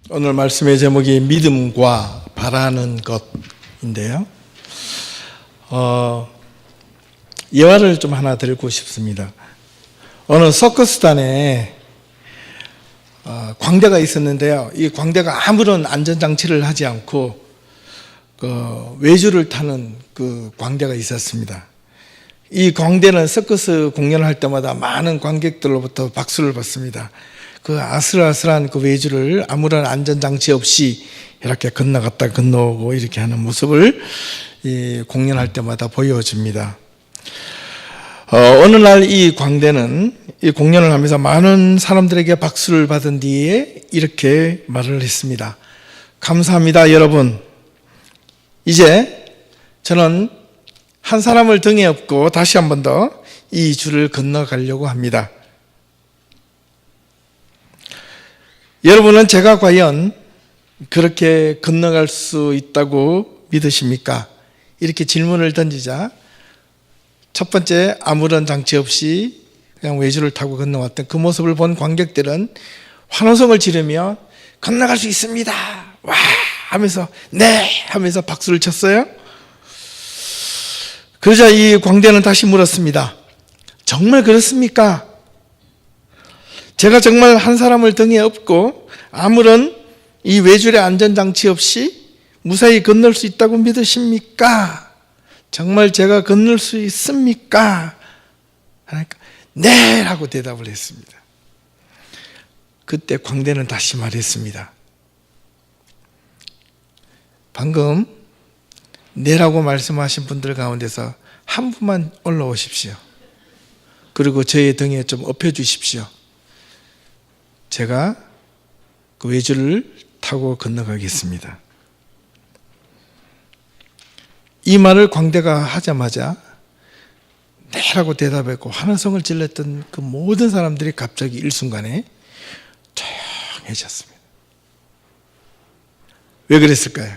오늘 말씀의 제목이 믿음과 바라는 것인데요. 예화를 좀 하나 드리고 싶습니다. 어느 서커스단에 광대가 있었는데요. 이 광대가 아무런 안전장치를 하지 않고 외주를 타는 그 광대가 있었습니다. 이 광대는 서커스 공연을 할 때마다 많은 관객들로부터 박수를 받습니다. 그 아슬아슬한 그 외주를 아무런 안전장치 없이 이렇게 건너갔다 건너오고 이렇게 하는 모습을 이 공연할 때마다 보여줍니다. 어느 날 이 광대는 이 공연을 하면서 많은 사람들에게 박수를 받은 뒤에 이렇게 말을 했습니다. 감사합니다, 여러분. 이제 저는 한 사람을 등에 업고 다시 한 번 더 이 줄을 건너가려고 합니다. 여러분은 제가 과연 그렇게 건너갈 수 있다고 믿으십니까? 이렇게 질문을 던지자 첫 번째 아무런 장치 없이 그냥 외주를 타고 건너왔던 그 모습을 본 관객들은 환호성을 지르며 건너갈 수 있습니다. 와! 하면서 네! 하면서 박수를 쳤어요. 그러자 이 광대는 다시 물었습니다. 정말 그렇습니까? 제가 정말 한 사람을 등에 업고 아무런 이 외줄의 안전장치 없이 무사히 건널 수 있다고 믿으십니까? 정말 제가 건널 수 있습니까? 하니까 네! 라고 대답을 했습니다. 그때 광대는 다시 말했습니다. 방금 네라고 말씀하신 분들 가운데서 한 분만 올라오십시오. 그리고 저의 등에 좀 엎여주십시오. 제가 그 외주를 타고 건너가겠습니다. 이 말을 광대가 하자마자 네라고 대답했고 환호성을 질렀던 그 모든 사람들이 갑자기 일순간에 조용해졌습니다. 왜 그랬을까요?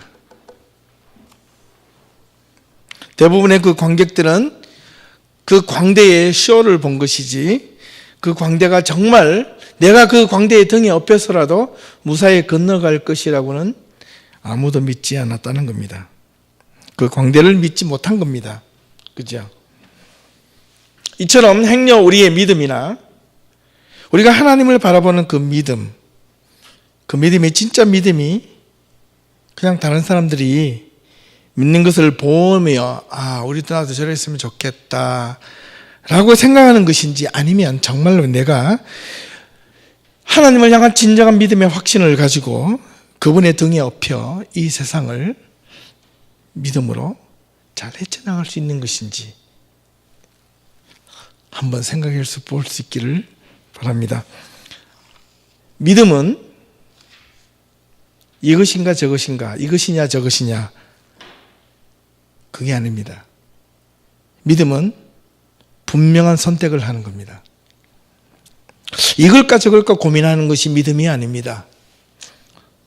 대부분의 그 관객들은 그 광대의 쇼를 본 것이지 그 광대가 정말 내가 그 광대의 등에 엎여서라도 무사히 건너갈 것이라고는 아무도 믿지 않았다는 겁니다. 그 광대를 믿지 못한 겁니다. 그죠? 이처럼 행여 우리의 믿음이나 우리가 하나님을 바라보는 그 믿음이 진짜 믿음이 그냥 다른 사람들이 믿는 것을 보며 우리도 나도 저랬으면 좋겠다 라고 생각하는 것인지 아니면 정말로 내가 하나님을 향한 진정한 믿음의 확신을 가지고 그분의 등에 엎여 이 세상을 믿음으로 잘 헤쳐나갈 수 있는 것인지 한번 생각해 볼 수 있기를 바랍니다. 믿음은 이것인가 저것인가, 이것이냐 저것이냐 그게 아닙니다. 믿음은 분명한 선택을 하는 겁니다. 이걸까 저걸까 고민하는 것이 믿음이 아닙니다.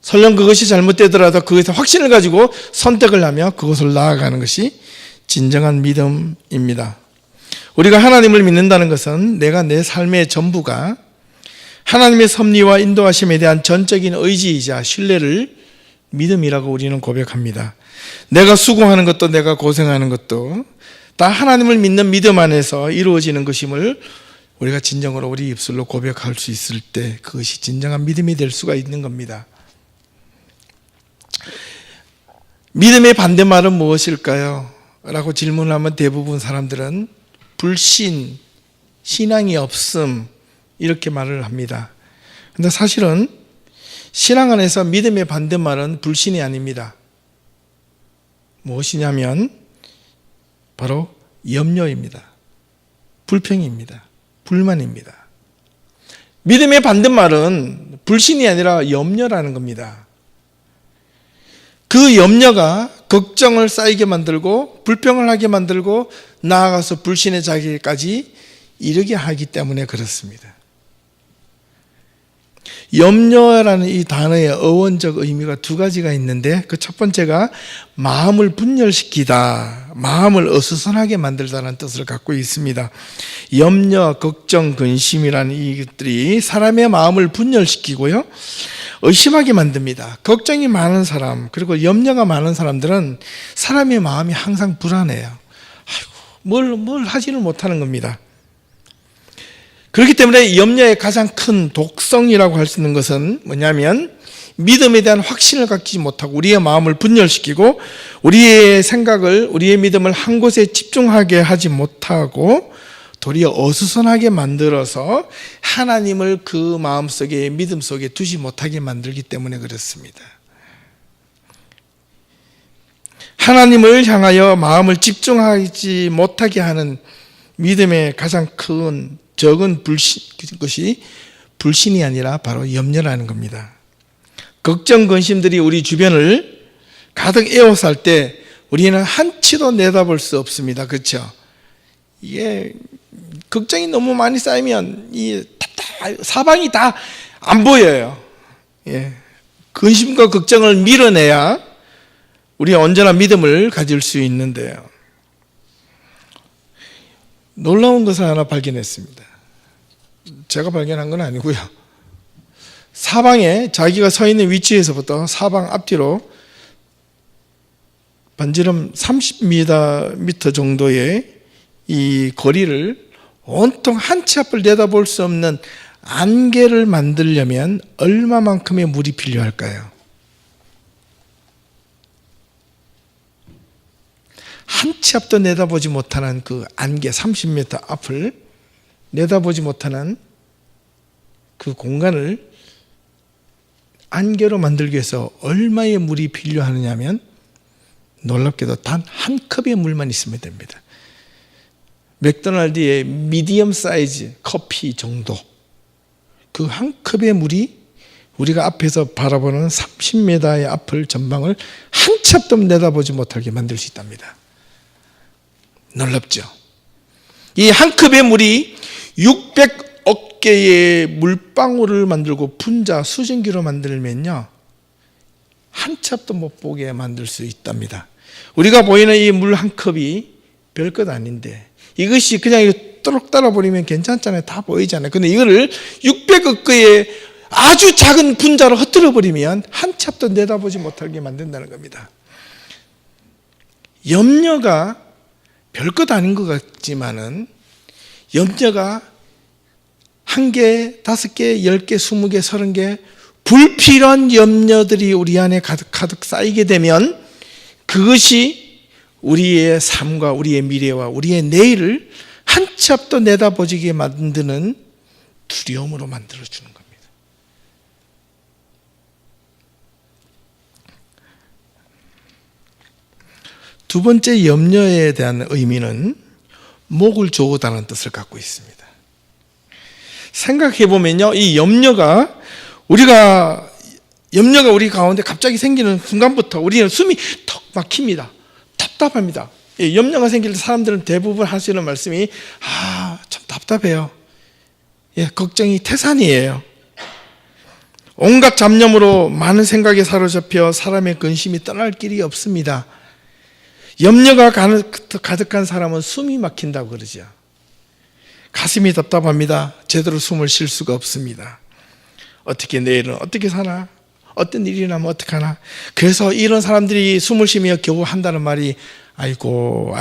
설령 그것이 잘못되더라도 그것에 확신을 가지고 선택을 하며 그것을 나아가는 것이 진정한 믿음입니다. 우리가 하나님을 믿는다는 것은 내가 내 삶의 전부가 하나님의 섭리와 인도하심에 대한 전적인 의지이자 신뢰를 믿음이라고 우리는 고백합니다. 내가 수고하는 것도 내가 고생하는 것도 다 하나님을 믿는 믿음 안에서 이루어지는 것임을 우리가 진정으로 우리 입술로 고백할 수 있을 때 그것이 진정한 믿음이 될 수가 있는 겁니다. 믿음의 반대말은 무엇일까요? 라고 질문하면 대부분 사람들은 불신, 신앙이 없음 이렇게 말을 합니다. 그런데 사실은 신앙 안에서 믿음의 반대말은 불신이 아닙니다. 무엇이냐면 바로 염려입니다. 불평입니다. 불만입니다. 믿음의 반대말은 불신이 아니라 염려라는 겁니다. 그 염려가 걱정을 쌓이게 만들고 불평을 하게 만들고 나아가서 불신의 자리까지 이르게 하기 때문에 그렇습니다. 염려라는 이 단어의 어원적 의미가 두 가지가 있는데 그 첫 번째가 마음을 분열시키다, 마음을 어수선하게 만들다는 뜻을 갖고 있습니다. 염려, 걱정, 근심이라는 이것들이 사람의 마음을 분열시키고요, 의심하게 만듭니다. 걱정이 많은 사람, 그리고 염려가 많은 사람들은 사람의 마음이 항상 불안해요. 아이고, 뭘 하지를 못하는 겁니다. 그렇기 때문에 염려의 가장 큰 독성이라고 할 수 있는 것은 뭐냐면, 믿음에 대한 확신을 갖지 못하고 우리의 마음을 분열시키고 우리의 생각을, 우리의 믿음을 한 곳에 집중하게 하지 못하고 도리어 어수선하게 만들어서 하나님을 그 마음속에, 믿음 속에 두지 못하게 만들기 때문에 그렇습니다. 하나님을 향하여 마음을 집중하지 못하게 하는 믿음의 가장 큰 적은 것이 불신이 아니라 바로 염려라는 겁니다. 걱정, 근심들이 우리 주변을 가득 에워쌀 때 우리는 한치도 내다볼 수 없습니다. 그렇죠? 이게 걱정이 너무 많이 쌓이면 사방이 다 안 보여요. 근심과 걱정을 밀어내야 우리가 언제나 믿음을 가질 수 있는데요. 놀라운 것을 하나 발견했습니다. 제가 발견한 건 아니고요. 사방에 자기가 서 있는 위치에서부터 사방 앞뒤로 반지름 30m 정도의 이 거리를 온통 한 치 앞을 내다볼 수 없는 안개를 만들려면 얼마만큼의 물이 필요할까요? 한 치 앞도 내다보지 못하는 그 안개, 30m 앞을 내다보지 못하는 그 공간을 안개로 만들기 위해서 얼마의 물이 필요하느냐면 놀랍게도 단 한 컵의 물만 있으면 됩니다. 맥도날드의 미디엄 사이즈 커피 정도, 그 한 컵의 물이 우리가 앞에서 바라보는 30m의 앞을, 전방을 한 치 앞도 내다보지 못하게 만들 수 있답니다. 놀랍죠? 이 한 컵의 물이 600억 개의 물방울을 만들고 분자, 수증기로 만들면요, 한 치 앞도 못 보게 만들 수 있답니다. 우리가 보이는 이 물 한 컵이 별것 아닌데 이것이 그냥 뚜룩 따라버리면 괜찮잖아요. 다 보이잖아요. 근데 이거를 600억 개의 아주 작은 분자로 흩뜨려 버리면 한 치 앞도 내다보지 못하게 만든다는 겁니다. 염려가 별것 아닌 것 같지만은 염려가 1개, 5개, 10개, 20개, 30개 불필요한 염려들이 우리 안에 가득 쌓이게 되면 그것이 우리의 삶과 우리의 미래와 우리의 내일을 한 치 앞도 내다보지게 만드는 두려움으로 만들어주는 겁니다. 두 번째 염려에 대한 의미는 목을 조으다는 뜻을 갖고 있습니다. 생각해 보면요, 이 염려가 우리 가운데 갑자기 생기는 순간부터 우리는 숨이 턱 막힙니다. 답답합니다. 염려가 생길 때 사람들은 대부분 하시는 말씀이 참 답답해요. 걱정이 태산이에요. 온갖 잡념으로 많은 생각에 사로잡혀 사람의 근심이 떠날 길이 없습니다. 염려가 가득한 사람은 숨이 막힌다고 그러죠. 가슴이 답답합니다. 제대로 숨을 쉴 수가 없습니다. 어떻게 내일은 어떻게 사나? 어떤 일이 나면 어떡하나? 그래서 이런 사람들이 숨을 쉬며 겨우 한다는 말이 아이고.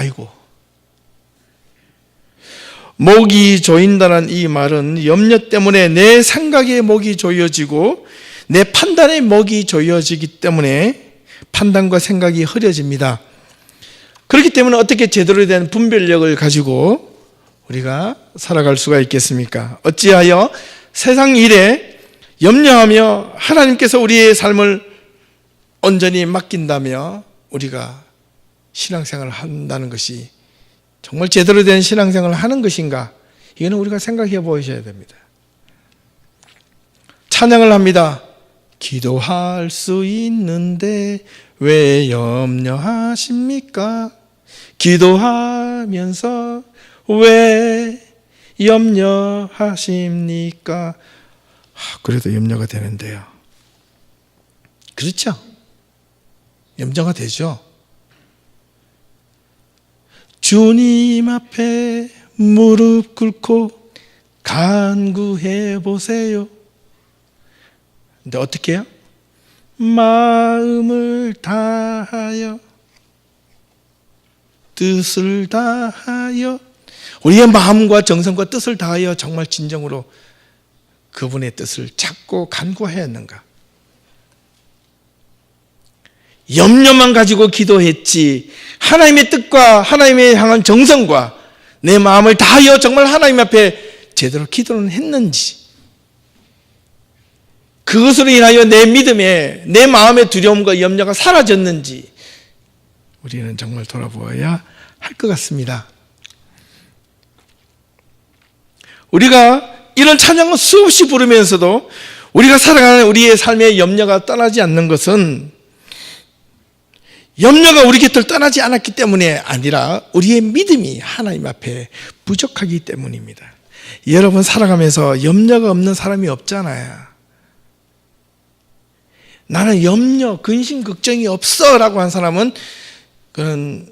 목이 조인다는 이 말은 염려 때문에 내 생각에 목이 조여지고 내 판단에 목이 조여지기 때문에 판단과 생각이 흐려집니다. 그렇기 때문에 어떻게 제대로 된 분별력을 가지고 우리가 살아갈 수가 있겠습니까? 어찌하여 세상 일에 염려하며 하나님께서 우리의 삶을 온전히 맡긴다며 우리가 신앙생활을 한다는 것이 정말 제대로 된 신앙생활을 하는 것인가? 이거는 우리가 생각해 보셔야 됩니다. 찬양을 합니다. 기도할 수 있는데 왜 염려하십니까? 기도하면서 왜 염려하십니까? 그래도 염려가 되는데요. 그렇죠? 염려가 되죠. 주님 앞에 무릎 꿇고 간구해 보세요. 근데 어떻게 해요? 마음을 다하여 뜻을 다하여, 우리의 마음과 정성과 뜻을 다하여 정말 진정으로 그분의 뜻을 찾고 간구하였는가? 염려만 가지고 기도했지 하나님의 뜻과 하나님의 향한 정성과 내 마음을 다하여 정말 하나님 앞에 제대로 기도는 했는지, 그것으로 인하여 내 믿음에, 내 마음의 두려움과 염려가 사라졌는지 우리는 정말 돌아보아야 할 것 같습니다. 우리가 이런 찬양을 수없이 부르면서도 우리가 살아가는 우리의 삶의 염려가 떠나지 않는 것은 염려가 우리 곁을 떠나지 않았기 때문에 아니라 우리의 믿음이 하나님 앞에 부족하기 때문입니다. 여러분 살아가면서 염려가 없는 사람이 없잖아요. 나는 염려, 근심, 걱정이 없어 라고 한 사람은, 그는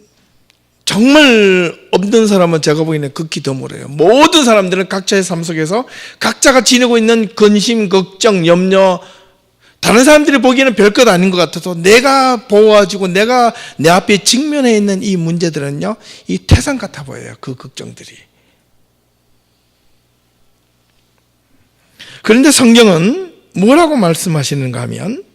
정말 없는 사람은 제가 보기에는 극히 드물어요. 모든 사람들은 각자의 삶 속에서 각자가 지니고 있는 근심, 걱정, 염려, 다른 사람들이 보기에는 별것 아닌 것 같아도 내가 보아지고 내가 내 앞에 직면해 있는 이 문제들은요, 이 태산 같아 보여요. 그 걱정들이. 그런데 성경은 뭐라고 말씀하시는가 하면,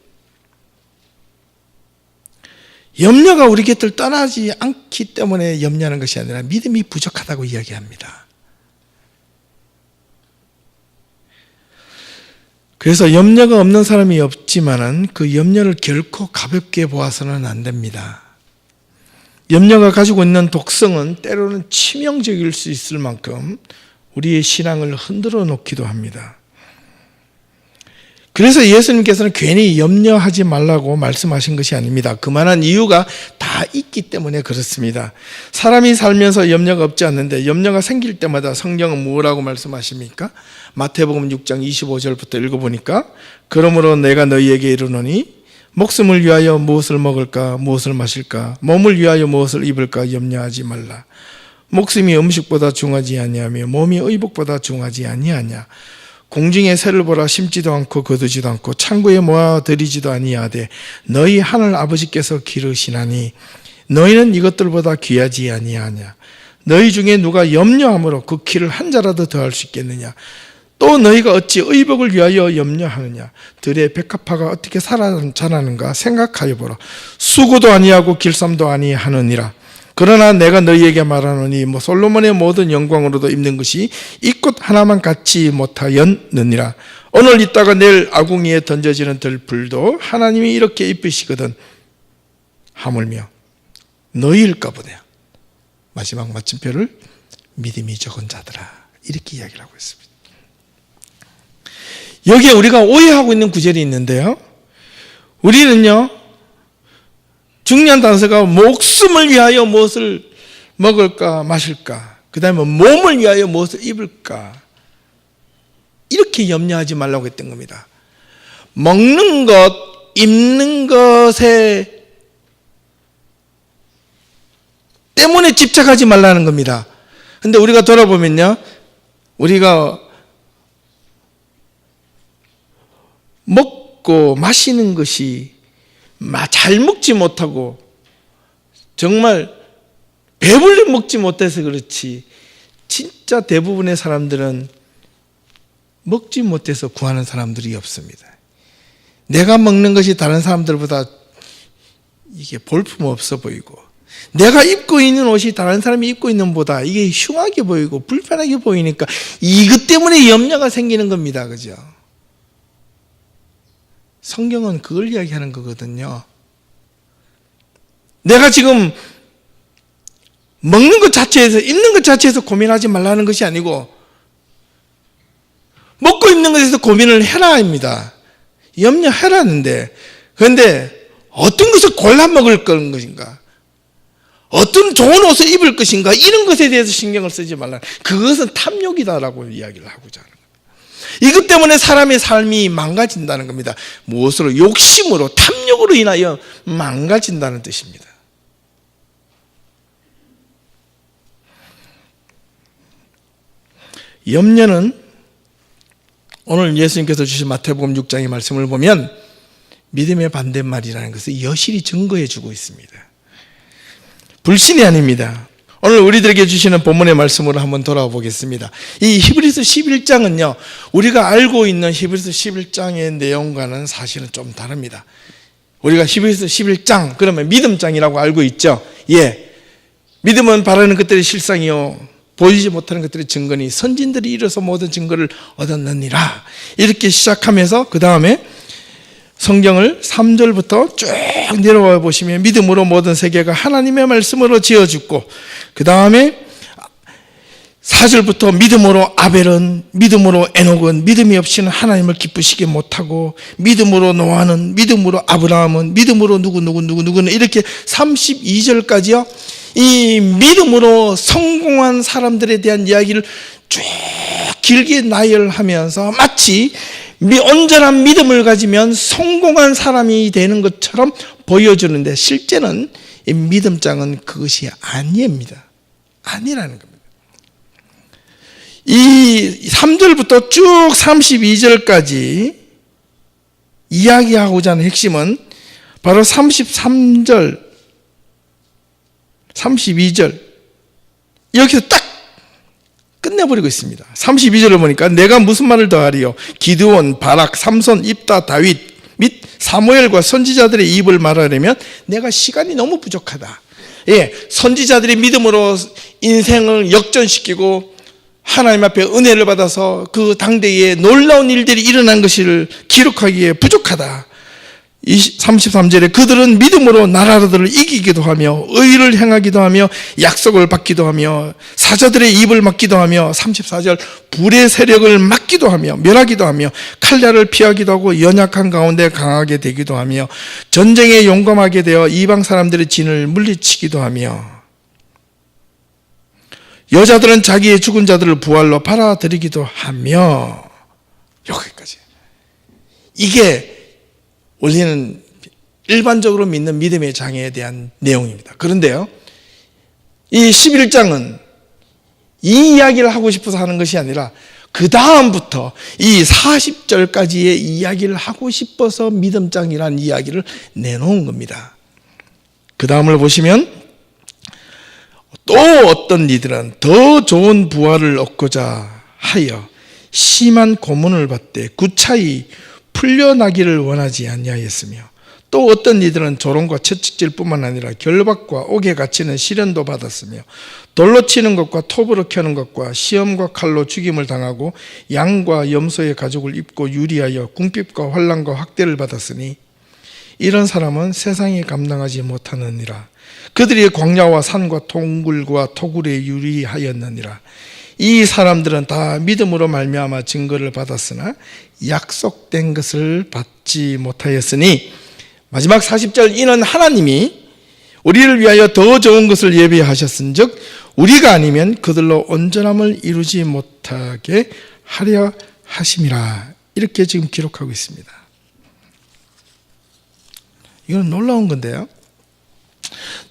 염려가 우리 곁을 떠나지 않기 때문에 염려하는 것이 아니라 믿음이 부족하다고 이야기합니다. 그래서 염려가 없는 사람이 없지만은 그 염려를 결코 가볍게 보아서는 안 됩니다. 염려가 가지고 있는 독성은 때로는 치명적일 수 있을 만큼 우리의 신앙을 흔들어 놓기도 합니다. 그래서 예수님께서는 괜히 염려하지 말라고 말씀하신 것이 아닙니다. 그만한 이유가 다 있기 때문에 그렇습니다. 사람이 살면서 염려가 없지 않는데 염려가 생길 때마다 성경은 뭐라고 말씀하십니까? 마태복음 6장 25절부터 읽어보니까, 그러므로 내가 너희에게 이르노니 목숨을 위하여 무엇을 먹을까 무엇을 마실까 몸을 위하여 무엇을 입을까 염려하지 말라. 목숨이 음식보다 중하지 아니하며 몸이 의복보다 중하지 아니하냐. 공중의 새를 보라. 심지도 않고 거두지도 않고 창고에 모아들이지도 아니하되 너희 하늘 아버지께서 기르시나니 너희는 이것들보다 귀하지 아니하냐. 너희 중에 누가 염려함으로 그 키를 한 자라도 더할 수 있겠느냐. 또 너희가 어찌 의복을 위하여 염려하느냐. 들의 백합화가 어떻게 자라는가 생각하여 보라. 수고도 아니하고 길쌈도 아니하느니라. 그러나 내가 너희에게 말하노니 솔로몬의 모든 영광으로도 입는 것이 이 꽃 하나만 갖지 못하였느니라. 오늘 있다가 내일 아궁이에 던져지는 들불도 하나님이 이렇게 입히시거든 하물며 너희일까 보냐. 마지막 마침표를 믿음이 적은 자들아, 이렇게 이야기를 하고 있습니다. 여기에 우리가 오해하고 있는 구절이 있는데요, 우리는요 중요한 단서가 목숨을 위하여 무엇을 먹을까 마실까, 그 다음에 몸을 위하여 무엇을 입을까, 이렇게 염려하지 말라고 했던 겁니다. 먹는 것, 입는 것에 때문에 집착하지 말라는 겁니다. 근데 우리가 돌아보면요, 우리가 먹고 마시는 것이 잘 먹지 못하고 정말 배불리 먹지 못해서 그렇지, 진짜 대부분의 사람들은 먹지 못해서 구하는 사람들이 없습니다. 내가 먹는 것이 다른 사람들보다 이게 볼품 없어 보이고, 내가 입고 있는 옷이 다른 사람이 입고 있는 보다 이게 흉하게 보이고 불편하게 보이니까 이것 때문에 염려가 생기는 겁니다. 그죠? 성경은 그걸 이야기하는 거거든요. 내가 지금 먹는 것 자체에서, 입는 것 자체에서 고민하지 말라는 것이 아니고 먹고 입는 것에서 고민을 해라입니다. 염려해라는데, 그런데 어떤 것을 골라 먹을 것인가, 어떤 좋은 옷을 입을 것인가, 이런 것에 대해서 신경을 쓰지 말라. 그것은 탐욕이다라고 이야기를 하고자 하는 겁니다. 이것 때문에 사람의 삶이 망가진다는 겁니다. 무엇으로? 욕심으로, 탐욕으로 인하여 망가진다는 뜻입니다. 염려는 오늘 예수님께서 주신 마태복음 6장의 말씀을 보면 믿음의 반대말이라는 것을 여실히 증거해 주고 있습니다. 불신이 아닙니다. 오늘 우리들에게 주시는 본문의 말씀으로 한번 돌아와 보겠습니다. 이 히브리서 11장은요, 우리가 알고 있는 히브리서 11장의 내용과는 사실은 좀 다릅니다. 우리가 히브리서 11장, 그러면 믿음장이라고 알고 있죠. 예, 믿음은 바라는 것들의 실상이요 보이지 못하는 것들의 증거니 선진들이 이뤄서 모든 증거를 얻었느니라. 이렇게 시작하면서 그 다음에 성경을 3절부터 쭉 내려와 보시면 믿음으로 모든 세계가 하나님의 말씀으로 지어졌고, 그 다음에 4절부터 믿음으로 아벨은, 믿음으로 에녹은 믿음이 없이는 하나님을 기쁘시게 못하고, 믿음으로 노아는, 믿음으로 아브라함은, 믿음으로 누구는 이렇게 32절까지요 이 믿음으로 성공한 사람들에 대한 이야기를 쭉 길게 나열하면서 마치 온전한 믿음을 가지면 성공한 사람이 되는 것처럼 보여주는데, 실제는 이 믿음장은 그것이 아닙니다. 아니라는 겁니다. 이 3절부터 쭉 32절까지 이야기하고자 하는 핵심은 바로 33절, 32절 여기서 딱 끝내버리고 있습니다. 32절을 보니까 내가 무슨 말을 더하리요? 기드온, 바락, 삼손, 입다, 다윗 및 사무엘과 선지자들의 입을 말하려면 내가 시간이 너무 부족하다. 예, 선지자들이 믿음으로 인생을 역전시키고 하나님 앞에 은혜를 받아서 그 당대에 놀라운 일들이 일어난 것을 기록하기에 부족하다. 33절에 그들은 믿음으로 나라들을 이기기도 하며 의를 행하기도 하며 약속을 받기도 하며 사자들의 입을 막기도 하며 34절 불의 세력을 막기도 하며 멸하기도 하며 칼날을 피하기도 하고 연약한 가운데 강하게 되기도 하며 전쟁에 용감하게 되어 이방 사람들의 진을 물리치기도 하며 여자들은 자기의 죽은 자들을 부활로 팔아들이기도 하며, 여기까지. 이게 원래는 일반적으로 믿는 믿음의 장애에 대한 내용입니다. 그런데요, 이 11장은 이 이야기를 하고 싶어서 하는 것이 아니라 그 다음부터 이 40절까지의 이야기를 하고 싶어서 믿음장이라는 이야기를 내놓은 겁니다. 그 다음을 보시면 또 어떤 이들은 더 좋은 부활을 얻고자 하여 심한 고문을 받되 구차히 풀려나기를 원하지 아니하였으며, 또 어떤 이들은 조롱과 채찍질뿐만 아니라 결박과 옥에 갇히는 시련도 받았으며 돌로 치는 것과 톱으로 켜는 것과 시험과 칼로 죽임을 당하고 양과 염소의 가죽을 입고 유리하여 궁핍과 환난과 학대를 받았으니 이런 사람은 세상에 감당하지 못하느니라. 그들이 광야와 산과 동굴과 토굴에 유리하였느니라. 이 사람들은 다 믿음으로 말미암아 증거를 받았으나 약속된 것을 받지 못하였으니, 마지막 40절, 이는 하나님이 우리를 위하여 더 좋은 것을 예비하셨은즉 우리가 아니면 그들로 온전함을 이루지 못하게 하려 하심이라. 이렇게 지금 기록하고 있습니다. 이건 놀라운 건데요,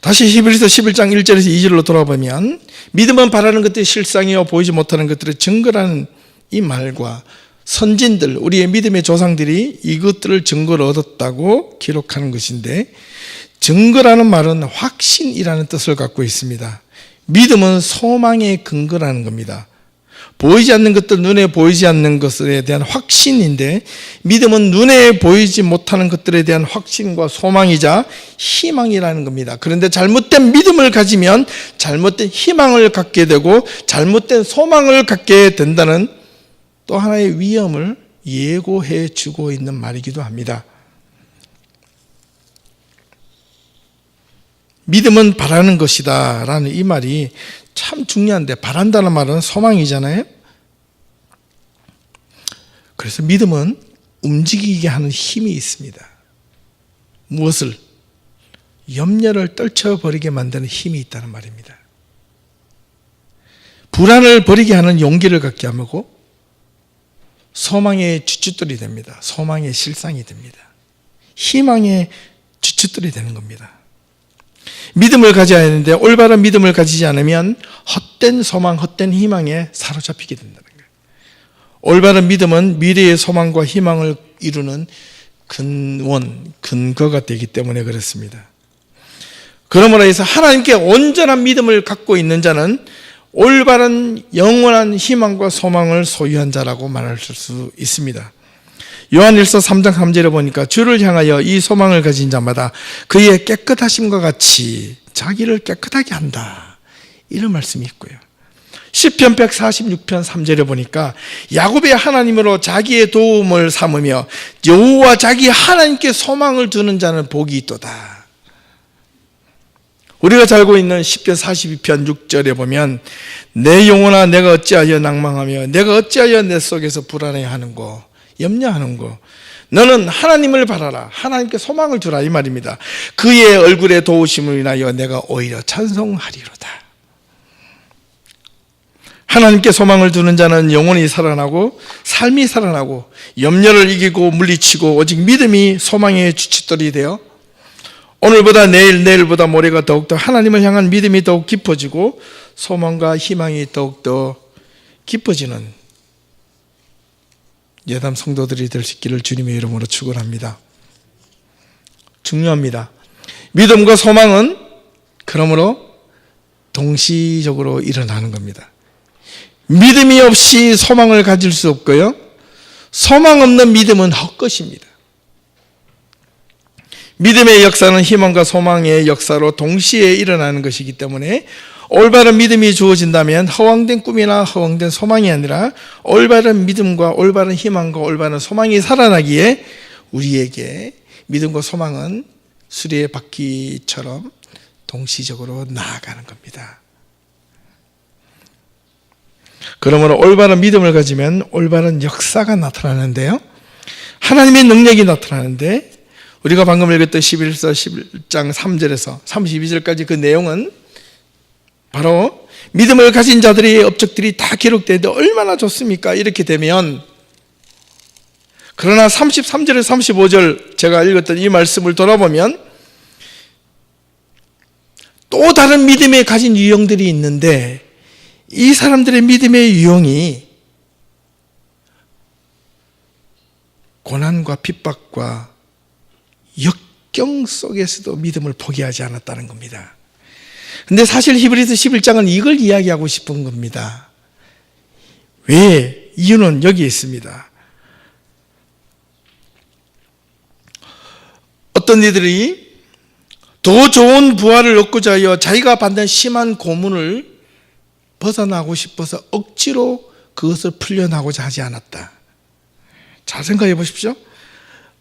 다시 히브리서 11장 1절에서 2절로 돌아보면 믿음은 바라는 것들이 실상이요 보이지 못하는 것들의 증거라는 이 말과 선진들, 우리의 믿음의 조상들이 이것들을 증거를 얻었다고 기록하는 것인데, 증거라는 말은 확신이라는 뜻을 갖고 있습니다. 믿음은 소망의 근거라는 겁니다. 보이지 않는 것들, 눈에 보이지 않는 것에 대한 확신인데, 믿음은 눈에 보이지 못하는 것들에 대한 확신과 소망이자 희망이라는 겁니다. 그런데 잘못된 믿음을 가지면 잘못된 희망을 갖게 되고 잘못된 소망을 갖게 된다는 또 하나의 위험을 예고해 주고 있는 말이기도 합니다. 믿음은 바라는 것이다 라는 이 말이 참 중요한데, 바란다는 말은 소망이잖아요. 그래서 믿음은 움직이게 하는 힘이 있습니다. 무엇을? 염려를 떨쳐버리게 만드는 힘이 있다는 말입니다. 불안을 버리게 하는 용기를 갖게 하고 소망의 주춧돌이 됩니다. 소망의 실상이 됩니다. 희망의 주춧돌이 되는 겁니다. 믿음을 가져야 하는데 올바른 믿음을 가지지 않으면 헛된 소망, 헛된 희망에 사로잡히게 된다는 거예요. 올바른 믿음은 미래의 소망과 희망을 이루는 근거가 되기 때문에 그렇습니다. 그러므로 해서 하나님께 온전한 믿음을 갖고 있는 자는 올바른 영원한 희망과 소망을 소유한 자라고 말할 수 있습니다. 요한일서 3장 3절에 보니까 주를 향하여 이 소망을 가진 자마다 그의 깨끗하심과 같이 자기를 깨끗하게 한다, 이런 말씀이 있고요. 시편 146편 3절에 보니까 야곱의 하나님으로 자기의 도움을 삼으며 여호와 자기 하나님께 소망을 두는 자는 복이 있도다. 우리가 잘 알고 있는 시편 42편 6절에 보면 내 영혼아 내가 어찌하여 낭망하며 내가 어찌하여 내 속에서 불안해하는고 염려하는고 너는 하나님을 바라라, 하나님께 소망을 두라, 이 말입니다. 그의 얼굴에 도우심을 인하여 내가 오히려 찬송하리로다. 하나님께 소망을 두는 자는 영혼이 살아나고 삶이 살아나고 염려를 이기고 물리치고 오직 믿음이 소망의 주춧돌이 되어 오늘보다 내일, 내일보다 모레가 더욱더 하나님을 향한 믿음이 더욱 깊어지고 소망과 희망이 더욱더 깊어지는 예담 성도들이 될 수 있기를 주님의 이름으로 축원합니다. 중요합니다. 믿음과 소망은 그러므로 동시적으로 일어나는 겁니다. 믿음이 없이 소망을 가질 수 없고요, 소망 없는 믿음은 헛것입니다. 믿음의 역사는 희망과 소망의 역사로 동시에 일어나는 것이기 때문에 올바른 믿음이 주어진다면 허황된 꿈이나 허황된 소망이 아니라 올바른 믿음과 올바른 희망과 올바른 소망이 살아나기에 우리에게 믿음과 소망은 수레의 바퀴처럼 동시적으로 나아가는 겁니다. 그러므로 올바른 믿음을 가지면 올바른 역사가 나타나는데요, 하나님의 능력이 나타나는데, 우리가 방금 읽었던 11서 11장 3절에서 32절까지 그 내용은 바로 믿음을 가진 자들의 업적들이 다 기록되는데 얼마나 좋습니까? 이렇게 되면, 그러나 33절에서 35절 제가 읽었던 이 말씀을 돌아보면 또 다른 믿음에 가진 유형들이 있는데, 이 사람들의 믿음의 유형이 고난과 핍박과 역경 속에서도 믿음을 포기하지 않았다는 겁니다. 근데 사실 히브리서 11장은 이걸 이야기하고 싶은 겁니다. 왜? 이유는 여기에 있습니다. 어떤 이들이 더 좋은 부활을 얻고자 하여 자기가 받는 심한 고문을 벗어나고 싶어서 억지로 그것을 풀려나고자 하지 않았다. 잘 생각해 보십시오.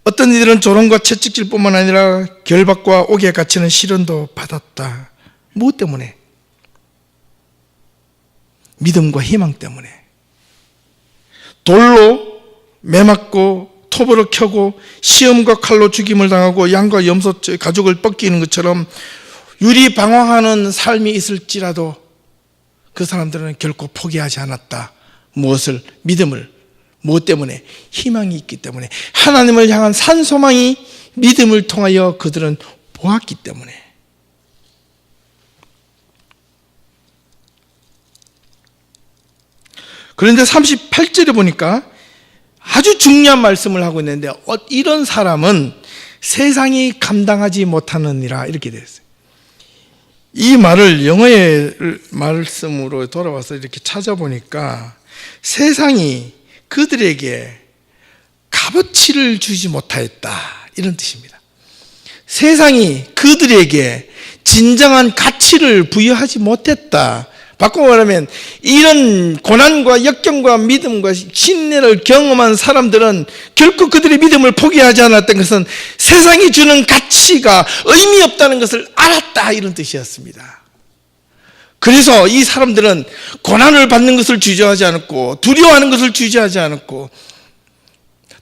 어떤 이들은 조롱과 채찍질뿐만 아니라 결박과 옥에 갇히는 시련도 받았다. 무엇 때문에? 믿음과 희망 때문에. 돌로 매맞고 톱으로 켜고 시험과 칼로 죽임을 당하고 양과 염소 가죽을 벗기는 것처럼 유리 방황하는 삶이 있을지라도 그 사람들은 결코 포기하지 않았다. 무엇을? 믿음을. 무엇 때문에? 희망이 있기 때문에. 하나님을 향한 산소망이 믿음을 통하여 그들은 보았기 때문에. 그런데 38절에 보니까 아주 중요한 말씀을 하고 있는데, 이런 사람은 세상이 감당하지 못하느니라, 이렇게 되어 있어요. 이 말을 영어의 말씀으로 돌아와서 이렇게 찾아보니까 세상이 그들에게 값어치를 주지 못하였다, 이런 뜻입니다. 세상이 그들에게 진정한 가치를 부여하지 못했다. 바꿔 말하면 이런 고난과 역경과 믿음과 신뢰를 경험한 사람들은 결코 그들의 믿음을 포기하지 않았던 것은 세상이 주는 가치가 의미 없다는 것을 알았다, 이런 뜻이었습니다. 그래서 이 사람들은 고난을 받는 것을 주저하지 않았고 두려워하는 것을 주저하지 않았고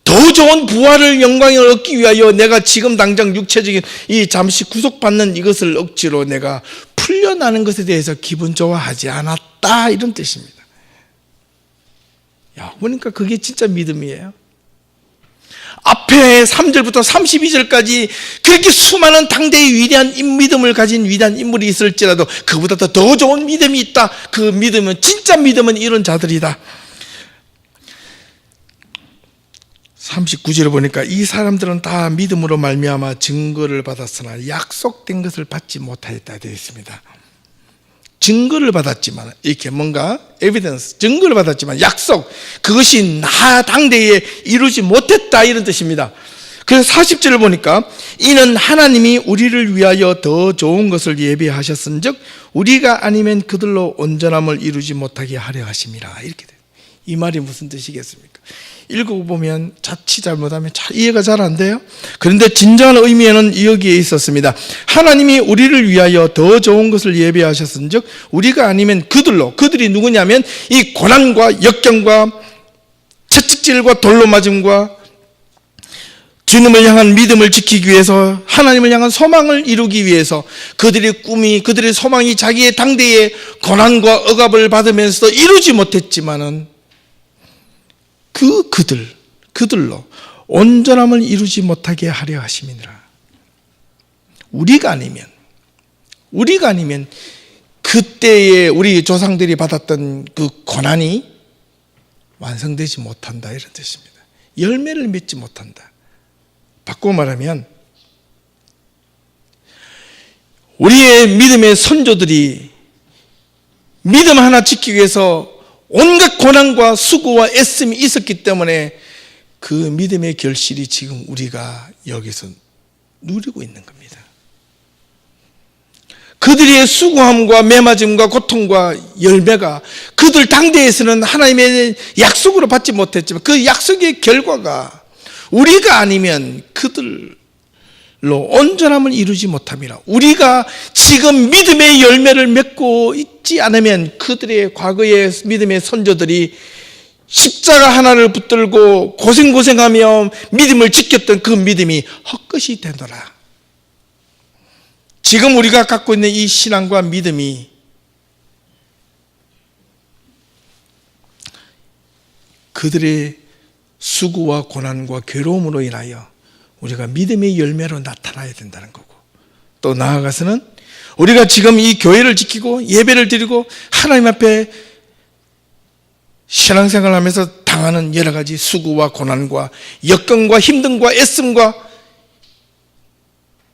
더 좋은 부활을 영광을 얻기 위하여 내가 지금 당장 육체적인 이 잠시 구속받는 이것을 억지로 내가 풀려나는 것에 대해서 기분 좋아하지 않았다, 이런 뜻입니다. 야, 보니까 그게 진짜 믿음이에요. 앞에 3절부터 32절까지 그렇게 수많은 당대의 위대한 믿음을 가진 위대한 인물이 있을지라도 그보다 더 좋은 믿음이 있다. 그 믿음은, 진짜 믿음은 이런 자들이다. 39절에 보니까 이 사람들은 다 믿음으로 말미암아 증거를 받았으나 약속된 것을 받지 못하였다 되어 있습니다. 증거를 받았지만, 이렇게 뭔가 에비던스, 증거를 받았지만 약속, 그것이 나 당대에 이루지 못했다, 이런 뜻입니다. 그래서 40절을 보니까 이는 하나님이 우리를 위하여 더 좋은 것을 예비하셨은즉 우리가 아니면 그들로 온전함을 이루지 못하게 하려 하심이라, 이렇게 돼요. 이 말이 무슨 뜻이겠습니까? 읽어보면 자칫 잘못하면 이해가 잘 안 돼요. 그런데 진정한 의미에는 여기에 있었습니다. 하나님이 우리를 위하여 더 좋은 것을 예비하셨은즉 우리가 아니면 그들로, 그들이 누구냐면 이 고난과 역경과 채찍질과 돌로 맞음과 주님을 향한 믿음을 지키기 위해서, 하나님을 향한 소망을 이루기 위해서 그들의 꿈이, 그들의 소망이 자기의 당대의 고난과 억압을 받으면서도 이루지 못했지만은 그들로 온전함을 이루지 못하게 하려 하심이니라. 우리가 아니면 그때에 우리 조상들이 받았던 그 고난이 완성되지 못한다, 이런 뜻입니다. 열매를 맺지 못한다. 바꾸어 말하면 우리의 믿음의 선조들이 믿음 하나 지키기 위해서 온갖 고난과 수고와 애씀이 있었기 때문에 그 믿음의 결실이 지금 우리가 여기서 누리고 있는 겁니다. 그들의 수고함과 매맞음과 고통과 열매가 그들 당대에서는 하나님의 약속으로 받지 못했지만 그 약속의 결과가 우리가 아니면 그들로 온전함을 이루지 못함이라. 우리가 지금 믿음의 열매를 맺고 있지 않으면 그들의 과거의 믿음의 선조들이 십자가 하나를 붙들고 고생하며 믿음을 지켰던 그 믿음이 헛것이 되더라. 지금 우리가 갖고 있는 이 신앙과 믿음이 그들의 수고와 고난과 괴로움으로 인하여 우리가 믿음의 열매로 나타나야 된다는 거고, 또 나아가서는 우리가 지금 이 교회를 지키고 예배를 드리고 하나님 앞에 신앙생활을 하면서 당하는 여러 가지 수고와 고난과 역경과 힘듦과 애씀과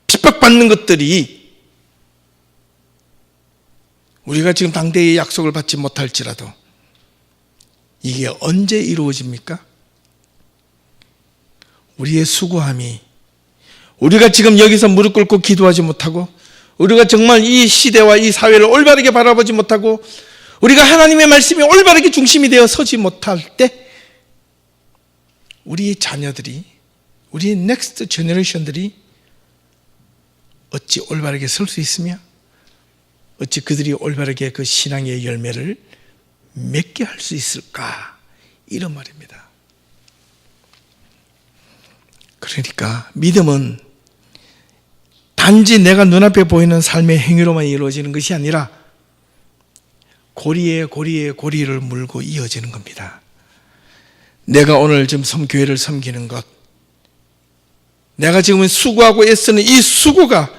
핍박받는 것들이 우리가 지금 당대의 약속을 받지 못할지라도 이게 언제 이루어집니까? 우리의 수고함이, 우리가 지금 여기서 무릎 꿇고 기도하지 못하고, 우리가 정말 이 시대와 이 사회를 올바르게 바라보지 못하고, 우리가 하나님의 말씀이 올바르게 중심이 되어 서지 못할 때 우리의 자녀들이, 우리의 넥스트 제너레이션들이 어찌 올바르게 설 수 있으며 어찌 그들이 올바르게 그 신앙의 열매를 맺게 할 수 있을까, 이런 말입니다. 그러니까 믿음은 단지 내가 눈앞에 보이는 삶의 행위로만 이루어지는 것이 아니라 고리를 물고 이어지는 겁니다. 내가 오늘 지금 교회를 섬기는 것, 내가 지금 수고하고 애쓰는 이 수고가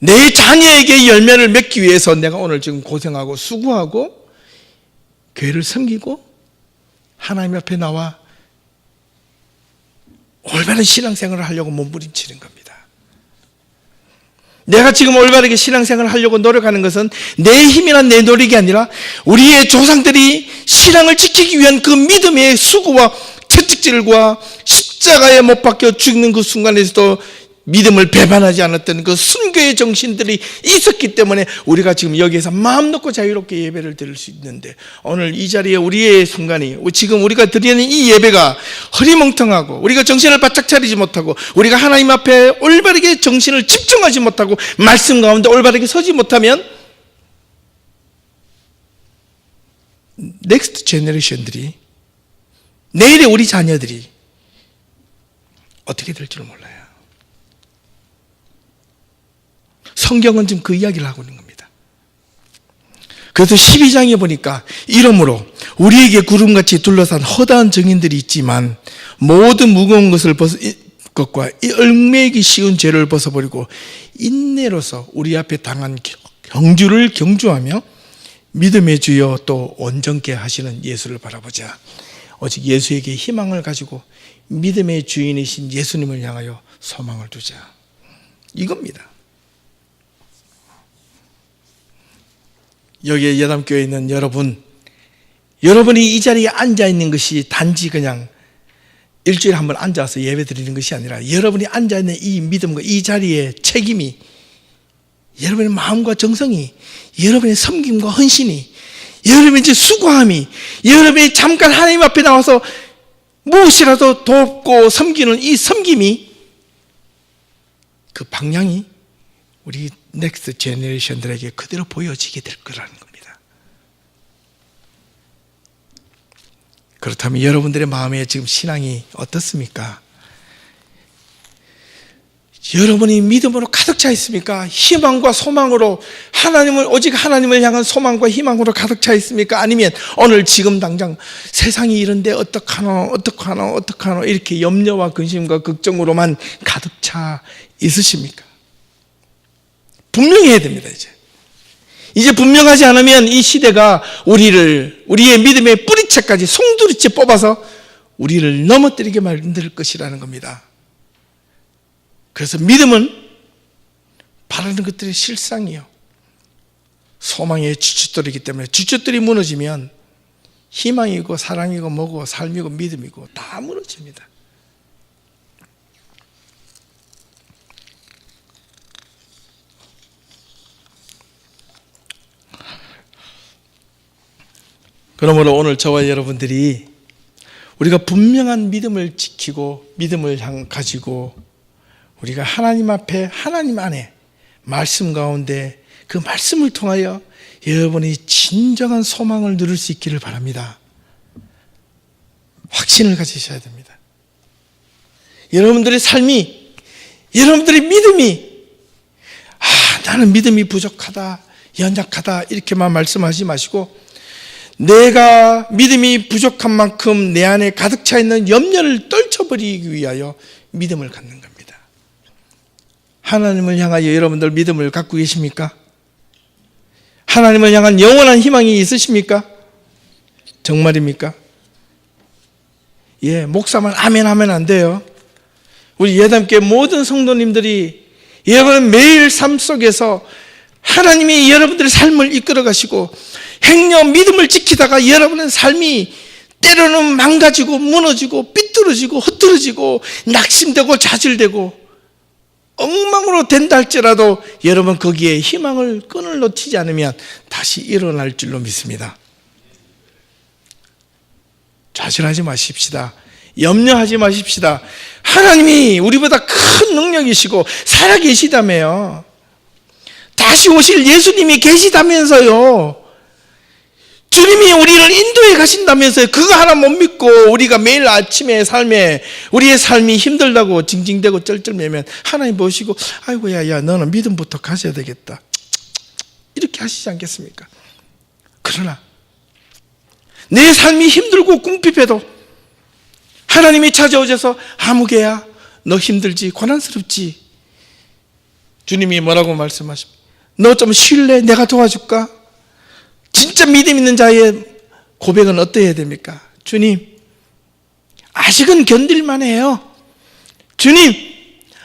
내 자녀에게 열매를 맺기 위해서 내가 오늘 지금 고생하고 수고하고 교회를 섬기고 하나님 앞에 나와 올바른 신앙생활을 하려고 몸부림치는 겁니다. 내가 지금 올바르게 신앙생활을 하려고 노력하는 것은 내 힘이나 내 노력이 아니라 우리의 조상들이 신앙을 지키기 위한 그 믿음의 수고와 채찍질과 십자가에 못 박혀 죽는 그 순간에서도 믿음을 배반하지 않았던 그 순교의 정신들이 있었기 때문에 우리가 지금 여기에서 마음 놓고 자유롭게 예배를 드릴 수 있는데, 오늘 이 자리에 우리의 순간이, 지금 우리가 드리는 이 예배가 허리멍텅하고 우리가 정신을 바짝 차리지 못하고 우리가 하나님 앞에 올바르게 정신을 집중하지 못하고 말씀 가운데 올바르게 서지 못하면 넥스트 제너레이션들이, 내일의 우리 자녀들이 어떻게 될 줄 몰라요. 성경은 지금 그 이야기를 하고 있는 겁니다. 그래서 12장에 보니까 이러므로 우리에게 구름같이 둘러싼 허다한 증인들이 있지만 모든 무거운 것과 이 얽매이기 쉬운 죄를 벗어버리고 인내로서 우리 앞에 당한 경주를 경주하며 믿음의 주여 또 온전케 하시는 예수를 바라보자. 오직 예수에게 희망을 가지고 믿음의 주인이신 예수님을 향하여 소망을 두자. 이겁니다. 여기에 여담교회에 있는 여러분이 이 자리에 앉아있는 것이 단지 그냥 일주일에 한 번 앉아서 예배 드리는 것이 아니라 여러분이 앉아있는 이 믿음과 이 자리의 책임이, 여러분의 마음과 정성이, 여러분의 섬김과 헌신이, 여러분의 수고함이, 여러분이 잠깐 하나님 앞에 나와서 무엇이라도 돕고 섬기는 이 섬김이, 그 방향이 우리 넥스트 제너레이션들에게 그대로 보여지게 될 거라는 겁니다. 그렇다면 여러분들의 마음에 지금 신앙이 어떻습니까? 여러분이 믿음으로 가득 차 있습니까? 희망과 소망으로 오직 하나님을 향한 소망과 희망으로 가득 차 있습니까? 아니면 오늘 지금 당장 세상이 이런데 어떡하노 이렇게 염려와 근심과 걱정으로만 가득 차 있으십니까? 분명해야 됩니다. 이제 분명하지 않으면 이 시대가 우리의 믿음의 뿌리채까지 송두리째 뽑아서 우리를 넘어뜨리게 만들 것이라는 겁니다. 그래서 믿음은 바라는 것들의 실상이요, 소망의 주춧돌이기 때문에 주춧돌이 무너지면 희망이고 사랑이고 뭐고 삶이고 믿음이고 다 무너집니다. 그러므로 오늘 저와 여러분들이 우리가 분명한 믿음을 지키고 믿음을 가지고 우리가 하나님 앞에, 하나님 안에 말씀 가운데 그 말씀을 통하여 여러분이 진정한 소망을 누릴 수 있기를 바랍니다. 확신을 가지셔야 됩니다. 여러분들의 삶이, 여러분들의 믿음이, 나는 믿음이 부족하다, 연약하다 이렇게만 말씀하지 마시고, 내가 믿음이 부족한 만큼 내 안에 가득 차 있는 염려를 떨쳐버리기 위하여 믿음을 갖는 겁니다. 하나님을 향하여 여러분들 믿음을 갖고 계십니까? 하나님을 향한 영원한 희망이 있으십니까? 정말입니까? 목사만 아멘 하면 안 돼요. 우리 예담교회 모든 성도님들이 여러분 매일 삶 속에서 하나님이 여러분들의 삶을 이끌어 가시고 행여 믿음을 지키다가 여러분의 삶이 때로는 망가지고 무너지고 삐뚤어지고 흩어지고 낙심되고 좌절되고 엉망으로 된다 할지라도 여러분 거기에 희망을 끈을 놓치지 않으면 다시 일어날 줄로 믿습니다. 좌절하지 마십시다. 염려하지 마십시다. 하나님이 우리보다 큰 능력이시고 살아계시다며요. 다시 오실 예수님이 계시다면서요. 주님이 우리를 인도해 가신다면서요. 그거 하나 못 믿고 우리가 매일 아침에 우리의 삶이 힘들다고 징징대고 쩔쩔매면 하나님 보시고 아이고야 너는 믿음부터 가져야 되겠다 이렇게 하시지 않겠습니까? 그러나 내 삶이 힘들고 궁핍해도 하나님이 찾아오셔서 아무개야 너 힘들지 고난스럽지, 주님이 뭐라고 말씀하십니까? 너 좀 쉴래? 내가 도와줄까? 진짜 믿음 있는 자의 고백은 어떠해야 됩니까? 주님, 아직은 견딜만 해요. 주님,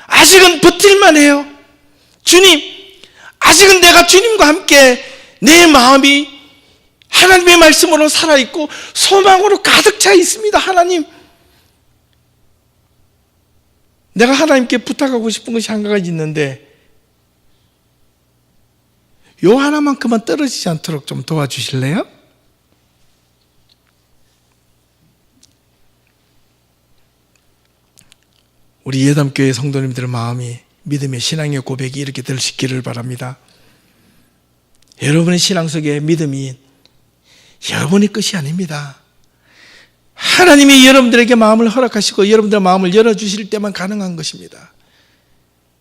아직은 버틸만 해요. 주님, 아직은 내가 주님과 함께 내 마음이 하나님의 말씀으로 살아있고 소망으로 가득 차 있습니다. 하나님, 내가 하나님께 부탁하고 싶은 것이 한 가지 있는데 요 하나만큼은 떨어지지 않도록 좀 도와주실래요? 우리 예담교회 성도님들의 마음이 믿음의 신앙의 고백이 이렇게 될 수 있기를 바랍니다. 여러분의 신앙 속에 믿음이 여러분의 것이 아닙니다. 하나님이 여러분들에게 마음을 허락하시고 여러분들의 마음을 열어주실 때만 가능한 것입니다.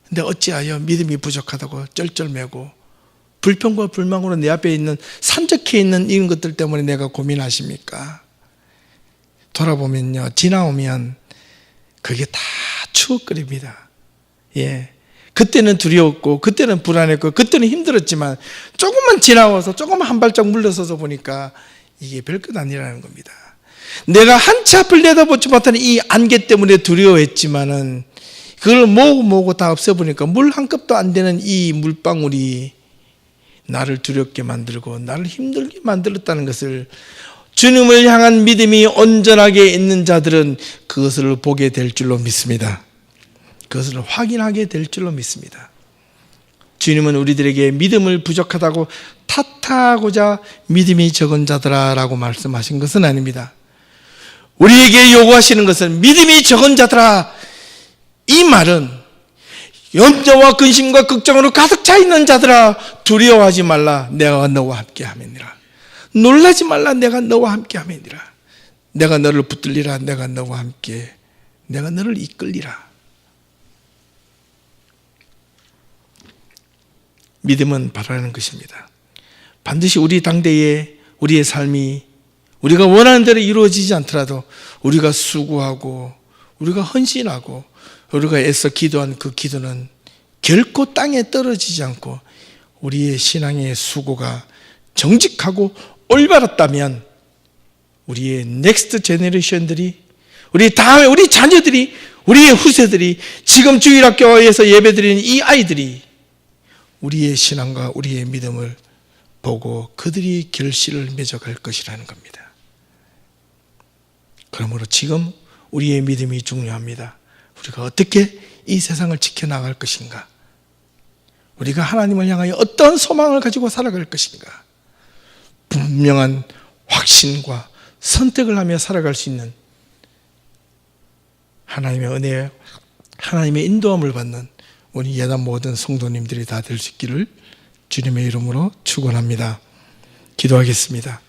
근데 어찌하여 믿음이 부족하다고 쩔쩔매고 불평과 불만으로 내 앞에 있는 산적해 있는 이런 것들 때문에 내가 고민하십니까? 돌아보면요, 지나오면 그게 다 추억거립니다. 그때는 두려웠고 그때는 불안했고 그때는 힘들었지만 조금만 지나와서 조금만 한 발짝 물러서서 보니까 이게 별것 아니라는 겁니다. 내가 한 치 앞을 내다보지 못하는 이 안개 때문에 두려워했지만은 그걸 모으고 다 없애보니까 물 한 컵도 안 되는 이 물방울이 나를 두렵게 만들고 나를 힘들게 만들었다는 것을 주님을 향한 믿음이 온전하게 있는 자들은 그것을 보게 될 줄로 믿습니다. 그것을 확인하게 될 줄로 믿습니다. 주님은 우리들에게 믿음을 부족하다고 탓하고자 믿음이 적은 자들아라고 말씀하신 것은 아닙니다. 우리에게 요구하시는 것은 믿음이 적은 자들아, 이 말은 염려와 근심과 걱정으로 가득 차 있는 자들아, 두려워하지 말라, 내가 너와 함께 함이니라. 놀라지 말라, 내가 너와 함께 함이니라. 내가 너를 붙들리라, 내가 너와 함께, 내가 너를 이끌리라. 믿음은 바라는 것입니다. 반드시 우리 당대에 우리의 삶이 우리가 원하는 대로 이루어지지 않더라도 우리가 수고하고 우리가 헌신하고 우리가 애써 기도한 그 기도는 결코 땅에 떨어지지 않고 우리의 신앙의 수고가 정직하고 올바랐다면 우리의 넥스트 제너레이션들이, 우리 다음에 우리 자녀들이, 우리의 후세들이, 지금 주일학교에서 예배드리는 이 아이들이 우리의 신앙과 우리의 믿음을 보고 그들이 결실을 맺어갈 것이라는 겁니다. 그러므로 지금 우리의 믿음이 중요합니다. 우리가 어떻게 이 세상을 지켜나갈 것인가? 우리가 하나님을 향하여 어떤 소망을 가지고 살아갈 것인가? 분명한 확신과 선택을 하며 살아갈 수 있는 하나님의 은혜, 하나님의 인도함을 받는 우리 예단 모든 성도님들이 다 될 수 있기를 주님의 이름으로 축원합니다. 기도하겠습니다.